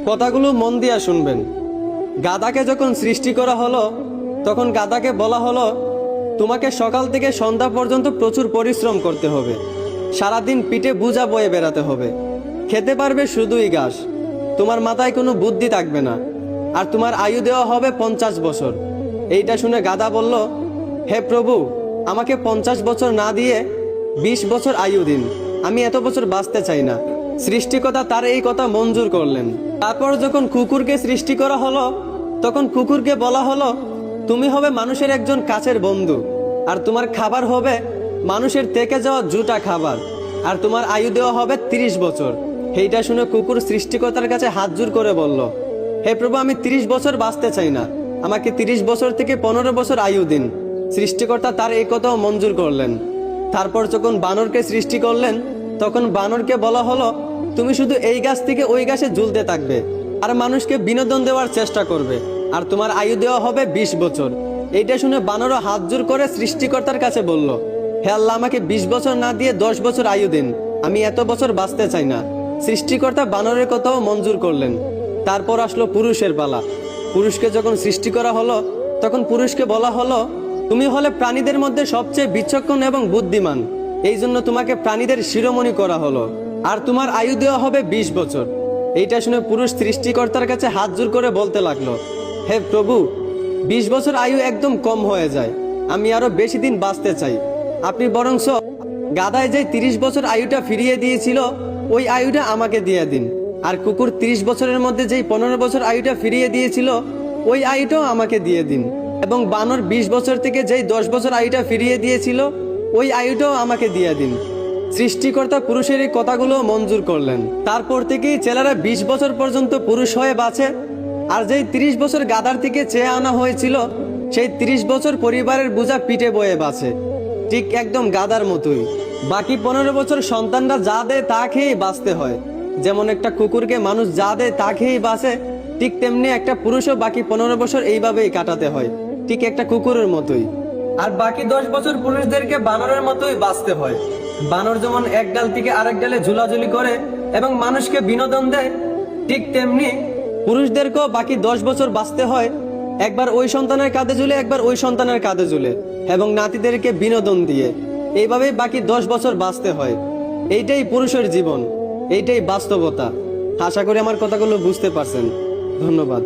কথাগুলো মন দিয়া শুনবেন। গাধাকে যখন সৃষ্টি করা হলো তখন গাধাকে বলা হলো, তোমাকে সকাল থেকে সন্ধ্যা পর্যন্ত প্রচুর পরিশ্রম করতে হবে, সারাদিন পিঠে বোঝা বয়ে বেড়াতে হবে, খেতে পারবে শুধুই ঘাস, তোমার মাথায় কোনো বুদ্ধি থাকবে না, আর তোমার আয়ু দেওয়া হবে 50 বছর। এইটা শুনে গাধা বলল, হে প্রভু, আমাকে 50 বছর না দিয়ে 20 বছর আয়ু দিন, আমি এত বছর বাঁচতে চাই না। সৃষ্টিকর্তা তার এই কথা মঞ্জুর করলেন। তারপর যখন কুকুরকে সৃষ্টি করা হলো তখন কুকুরকে বলা হলো, তুমি হবে মানুষের একজন কাছের বন্ধু, আর তোমার খাবার হবে মানুষের থেকে যাওয়া জুটা খাবার, আর তোমার আয়ু দেওয়া হবে 30 বছর। এইটা শুনে কুকুর সৃষ্টিকর্তার কাছে হাত জোড় করে বলল, হে প্রভু, আমি 30 বছর বাঁচতে চাই না, আমাকে 30 বছর থেকে 15 বছর আয়ু দিন। সৃষ্টিকর্তা তার এই কথাও মঞ্জুর করলেন। তারপর যখন বানরকে সৃষ্টি করলেন তখন বানরকে বলা হলো, তুমি শুধু এই গাছ থেকে ওই গাছে ঝুলতে থাকবে আর মানুষকে বিনোদন দেওয়ার চেষ্টা করবে, আর তোমার আয়ু দেওয়া হবে 20 বছর। এইটা শুনে বানরও হাত জোড় করে সৃষ্টিকর্তার কাছে বলল, হে আল্লাহ, আমাকে 20 বছর না দিয়ে 10 বছর আয়ু দিন, আমি এত বছর বাঁচতে চাই না। সৃষ্টিকর্তা বানরের কথাও মঞ্জুর করলেন। তারপর আসলো পুরুষের পালা। পুরুষকে যখন সৃষ্টি করা হলো তখন পুরুষকে বলা হলো, তুমি হলে প্রাণীদের মধ্যে সবচেয়ে বিচক্ষণ এবং বুদ্ধিমান, এই জন্য তোমাকে প্রাণীদের শিরোমণি করা হলো, আর তোমার আয়ু দেওয়া হবে 20 বছর। এইটা শুনে পুরুষ সৃষ্টিকর্তার কাছে হাত জোড় করে বলতে লাগলো, হে প্রভু, 20 বছর আয়ু একদম কম হয়ে যায়, আমি আরো বেশি দিন বাঁচতে চাই। আপনি বরংস গাধায় যে 30 বছর আয়ুটা ফিরিয়ে দিয়েছিল ওই আয়ুটা আমাকে দিয়ে দিন, আর কুকুর 30 বছরের মধ্যে যেই 15 বছর আয়ুটা ফিরিয়ে দিয়েছিল ওই আয়ুটাও আমাকে দিয়ে দিন, এবং বানর 20 বছর থেকে যেই 10 বছর আয়ুটা ফিরিয়ে দিয়েছিল ওই আয়ুটাও আমাকে দিয়ে দিন। সৃষ্টিকর্তা পুরুষের এই কথাগুলো মঞ্জুর করলেন। তারপর থেকেই ছেলেরা 20 বছর পর্যন্ত পুরুষ হয়ে বাঁচে, আর যেই 30 বছর গাধার থেকে চেয়ে আনা হয়েছিল সেই 30 বছর পরিবারের বোঝা পিঠে বয়ে বাঁচে, ঠিক একদম গাধার মতোই। বাকি 15 বছর সন্তানরা যা দেয় তা খেয়েই বাঁচতে হয়। যেমন একটা কুকুরকে মানুষ যা দেয় তা খেয়েই বাঁচে, ঠিক তেমনি একটা পুরুষও বাকি 15 বছর এইভাবেই কাটাতে হয়, ঠিক একটা কুকুরের মতোই। আর বাকি 10 বছর পুরুষদেরকে বানরের মতোই বাঁচতে হয়। বানর যেমন এক ডাল থেকে আরেক ডালে ঝুলাঝুলি করে এবং মানুষকে বিনোদন দেয়, ঠিক তেমনি পুরুষদেরকেও বাকি 10 বছর বাঁচতে হয়, একবার ওই সন্তানের কাঁধে ঝুলে একবার ওই সন্তানের কাঁধে ঝুলে, এবং নাতিদেরকে বিনোদন দিয়ে এইভাবেই বাকি 10 বছর বাঁচতে হয়। এইটাই পুরুষের জীবন, এইটাই বাস্তবতা। আশা করি আমার কথাগুলো বুঝতে পারছেন। ধন্যবাদ।